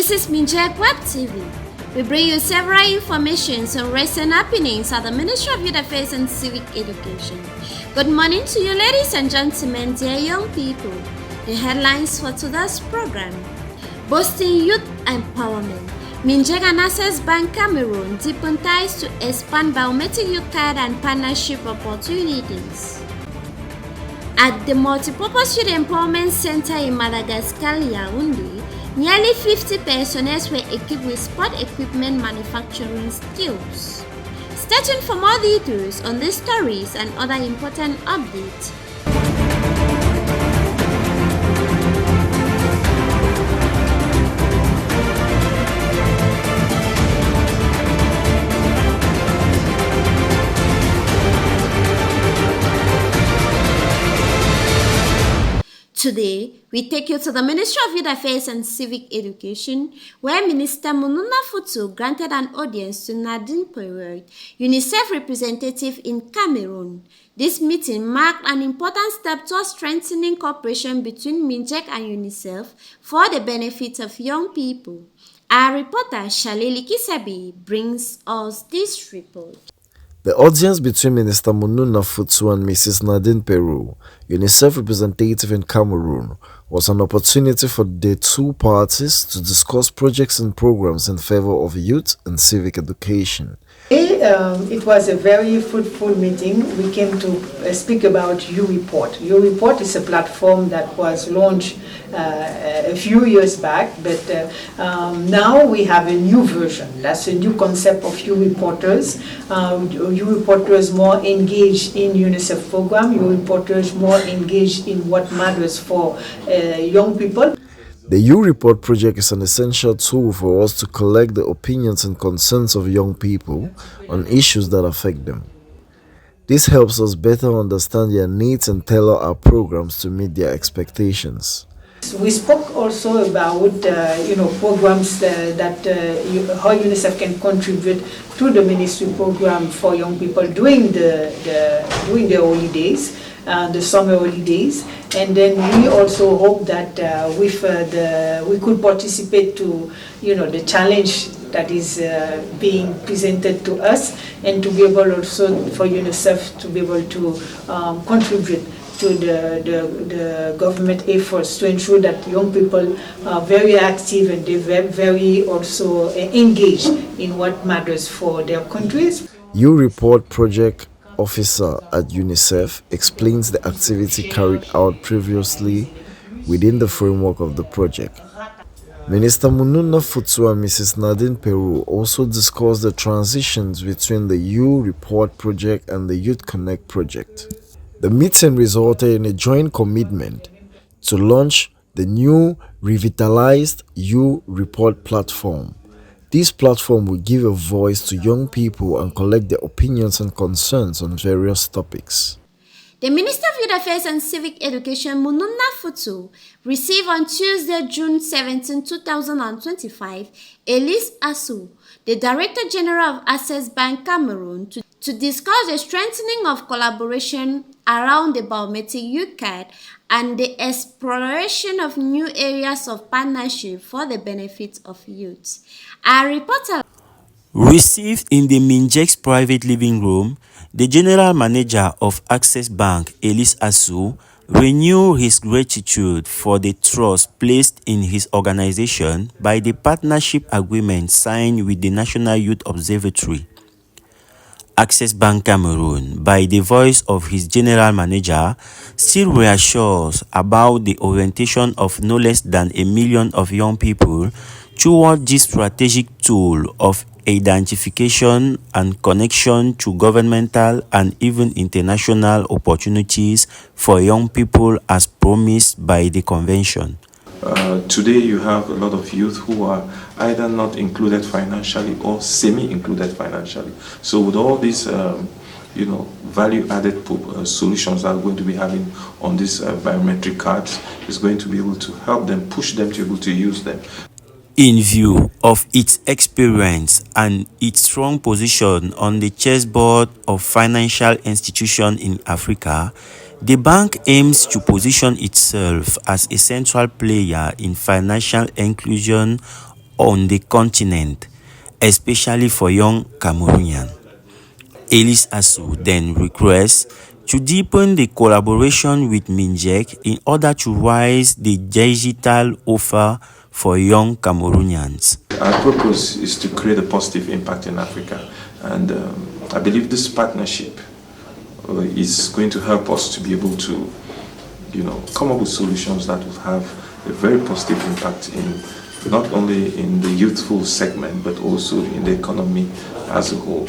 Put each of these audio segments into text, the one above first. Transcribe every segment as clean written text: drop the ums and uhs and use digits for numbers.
This is Minjec WEBTV. We bring you several informations on recent happenings at the Ministry of Youth Affairs and Civic Education. Good morning to you, ladies and gentlemen, dear young people. The headlines for today's program: boosting youth empowerment. Minjec and Access Bank Cameroon deepen ties to expand biometric youth card and partnership opportunities. At the Multipurpose Youth Empowerment Center in Madagascar, Yaoundé, nearly 50 personnel were equipped with sport equipment manufacturing skills. Stay tuned for more details on these stories and other important updates. Today, we take you to the Ministry of Youth Affairs and Civic Education, where Minister Mununa Futu granted an audience to Nadine Pereira, UNICEF representative in Cameroon. This meeting marked an important step towards strengthening cooperation between Minjec and UNICEF for the benefit of young people. Our reporter Shalili Kisabi brings us this report. The audience between Minister Mununa Futu and Mrs. Nadine Pereira, UNICEF representative in Cameroon, was an opportunity for the two parties to discuss projects and programs in favor of youth and civic education. It was a very fruitful meeting. We came to speak about U-Report. U-Report is a platform that was launched a few years back, but now we have a new version. That's a new concept of U-Reporters. U-Reporters more engaged in UNICEF program. U-Reporters more engaged in what matters for young people. The U-Report project is an essential tool for us to collect the opinions and concerns of young people on issues that affect them. This helps us better understand their needs and tailor our programs to meet their expectations. We spoke also about programs that how UNICEF can contribute to the ministry program for young people during the holidays. The summer holidays, and then we also hope that we could participate to the challenge that is being presented to us, and to be able also for UNICEF to be able to contribute to the government efforts to ensure that young people are very active and they're very also engaged in what matters for their countries. U-Report project officer at UNICEF explains the activity carried out previously within the framework of the project. Minister Mununa Futu and Mrs. Nadine Pereira also discussed the transitions between the U-Report project and the Youth Connect project. The meeting resulted in a joint commitment to launch the new revitalized U-Report platform. This platform will give a voice to young people and collect their opinions and concerns on various topics. The Minister of Youth Affairs and Civic Education, Mununa Futu, received on Tuesday, June 17, 2025, Elise Assou, the Director General of Access Bank Cameroon, to discuss the strengthening of collaboration around the biometric youth card and the exploration of new areas of partnership for the benefit of youth. Our reporter received in the Minjec's private living room, the General Manager of Access Bank, Elise Assou, renewed his gratitude for the trust placed in his organization by the partnership agreement signed with the National Youth Observatory. Access Bank Cameroon, by the voice of his general manager, still reassures about the orientation of no less than 1 million of young people toward this strategic tool of identification and connection to governmental and even international opportunities for young people as promised by the convention. Today you have a lot of youth who are either not included financially or semi-included financially. So with all these value-added solutions that we're going to be having on these biometric cards, is going to be able to help them, push them to be able to use them. In view of its experience and its strong position on the chessboard of financial institutions in Africa, the bank aims to position itself as a central player in financial inclusion on the continent, especially for young Cameroonians. Ellis Asu then requests to deepen the collaboration with Minjec in order to raise the digital offer for young Cameroonians. Our purpose is to create a positive impact in Africa, and I believe this partnership is going to help us to be able to, come up with solutions that will have a very positive impact in not only in the youthful segment but also in the economy as a whole.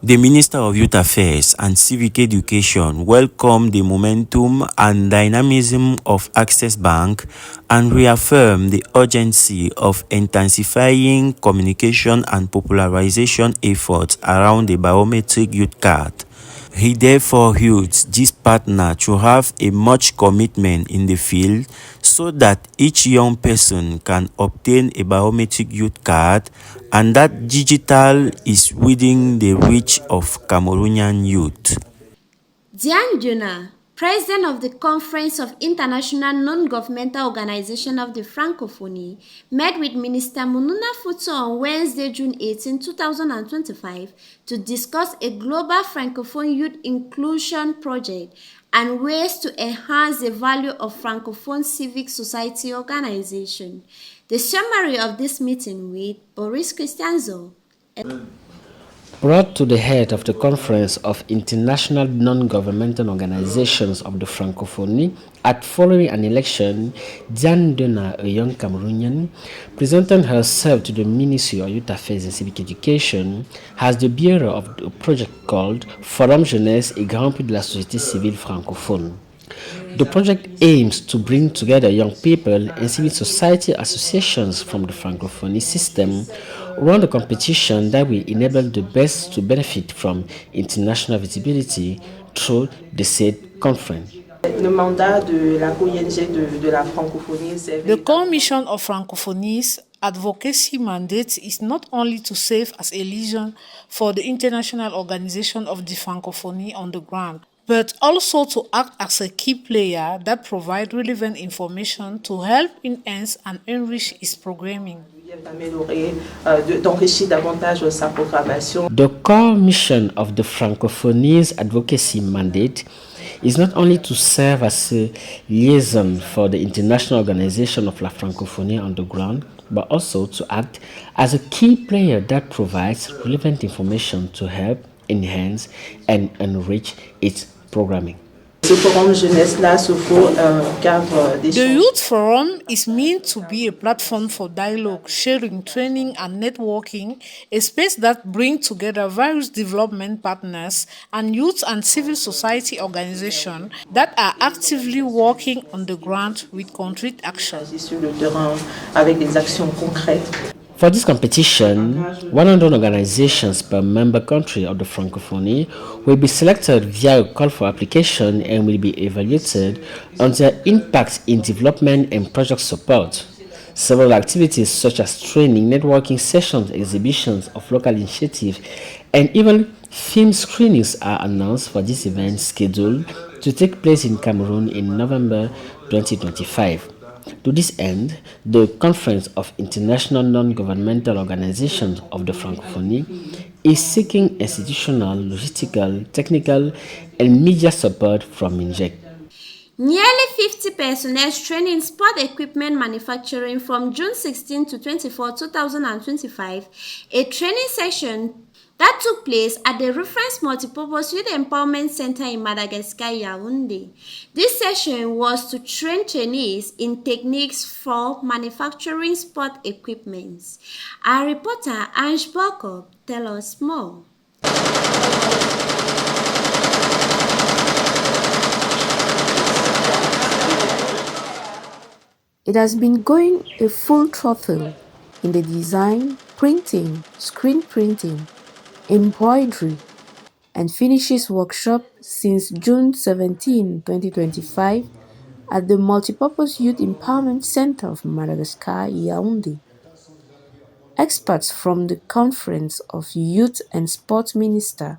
The Minister of Youth Affairs and Civic Education welcomed the momentum and dynamism of Access Bank and reaffirmed the urgency of intensifying communication and popularization efforts around the biometric youth card. He therefore urged this partner to have a much commitment in the field so that each young person can obtain a biometric youth card and that digital is within the reach of Cameroonian youth. Juin, President of the Conference of International Non-Governmental Organization of the Francophonie, met with Minister Mununa Futo on Wednesday, June 18, 2025 to discuss a global Francophone youth inclusion project and ways to enhance the value of Francophone civil society organization. The summary of this meeting with Boris Christianzo. Brought to the head of the Conference of International Non-Governmental Organizations of the Francophonie at following an election, Diane Dona, a young Cameroonian, presenting herself to the Ministry of Youth Affairs and Civic Education, has the bearer of a project called Forum Jeunesse et Grand Prix de la Société Civile Francophone. The project aims to bring together young people and civil society associations from the Francophonie system around a competition that will enable the best to benefit from international visibility through the said conference. The core mission of Francophonies advocacy mandate is not only to serve as a liaison for the international organization of the Francophonie on the ground, but also to act as a key player that provides relevant information to help enhance and enrich its programming. The core mission of the Francophonies advocacy mandate is not only to serve as a liaison for the international organization of La Francophonie on the ground, but also to act as a key player that provides relevant information to help enhance and enrich its programming. The Youth Forum is meant to be a platform for dialogue, sharing, training, and networking, a space that brings together various development partners and youth and civil society organizations that are actively working on the ground with concrete action. For this competition, 100 organizations per member country of the Francophonie will be selected via a call for application and will be evaluated on their impact in development and project support. Several activities such as training, networking sessions, exhibitions of local initiatives, and even film screenings are announced for this event scheduled to take place in Cameroon in November 2025. To this end, the Conference of International Non-Governmental Organizations of the Francophonie is seeking institutional, logistical, technical, and media support from Minjec. Nearly 50 personnel trained in sport equipment manufacturing from June 16 to 24, 2025, a training session that took place at the Reference Multipurpose Youth Empowerment Center in Madagascar, Yaoundé. This session was to train trainees in techniques for manufacturing sport equipment. Our reporter Ange Boko tells us more. It has been going a full throttle in the design, printing, screen printing, embroidery, and finishes workshop since June 17, 2025 at the Multipurpose Youth Empowerment Center of Madagascar, Yaoundé. Experts from the Conference of Youth and Sport Ministers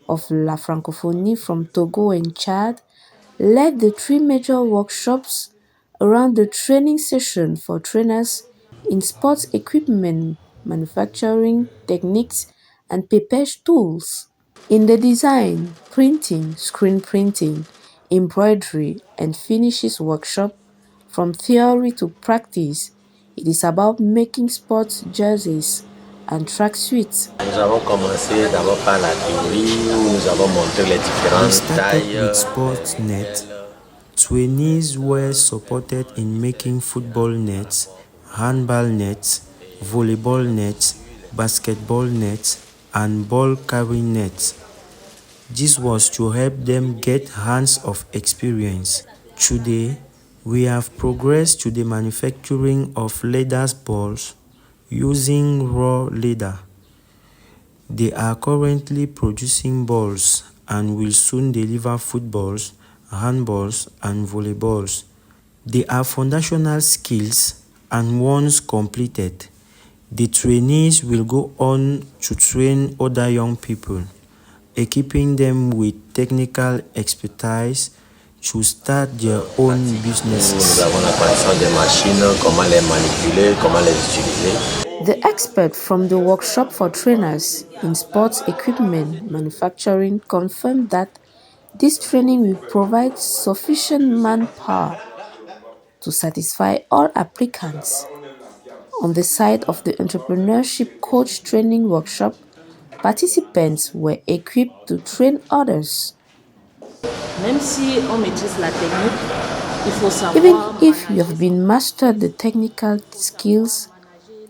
of La Francophonie from Togo and Chad led the three major workshops around the training session for trainers in sports equipment manufacturing techniques and paper tools. In the design, printing, screen printing, embroidery, and finishes workshop, from theory to practice, it is about making sports jerseys and tracksuits. Nous avons commencé d'abord par la théorie où nous avons montré les We différentes started tailles, with les sports net. modèles. Trainees were supported in making football nets, handball nets, volleyball nets, basketball nets, and ball carrying nets. This was to help them get hands of experience. Today, we have progressed to the manufacturing of leather balls using raw leather. They are currently producing balls and will soon deliver footballs, handballs, and volleyballs. They are foundational skills, and once completed, the trainees will go on to train other young people, equipping them with technical expertise to start their own businesses. Nous avons la connaissance des machines, comment les manipuler, comment les utiliser. The expert from the workshop for trainers in sports equipment manufacturing confirmed that this training will provide sufficient manpower to satisfy all applicants. On the side of the entrepreneurship coach training workshop, participants were equipped to train others. Even if you have been mastered the technical skills,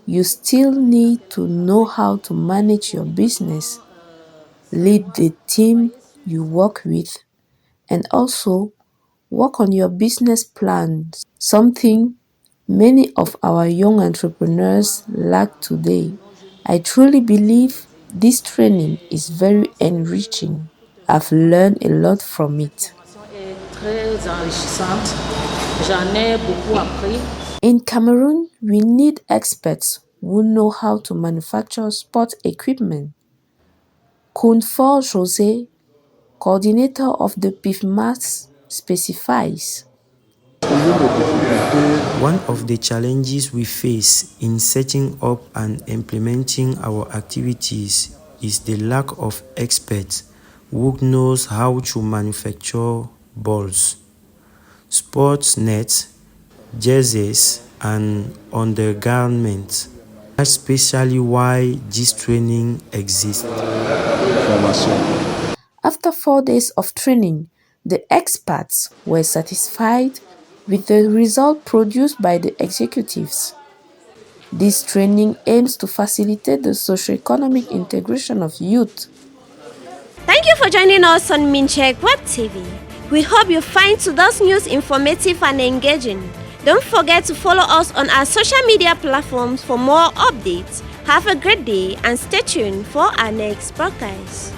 you still need to know how to manage your business, lead the team you work with, and also work on your business plans, something many of our young entrepreneurs lack today. I truly believe this training is very enriching. I've learned a lot from it. In Cameroon, we need experts who know how to manufacture sport equipment. Kunfor José, coordinator of the PIFMAS, specifies. One of the challenges we face in setting up and implementing our activities is the lack of experts who knows how to manufacture balls, sports nets, jerseys, and undergarments. That's especially why this training exists. After 4 days of training, the experts were satisfied with the result produced by the executives. This training aims to facilitate the socio-economic integration of youth. Thank you for joining us on Minjec WEBTV. We hope you find today's news informative and engaging. Don't forget to follow us on our social media platforms for more updates. Have a great day and stay tuned for our next broadcast.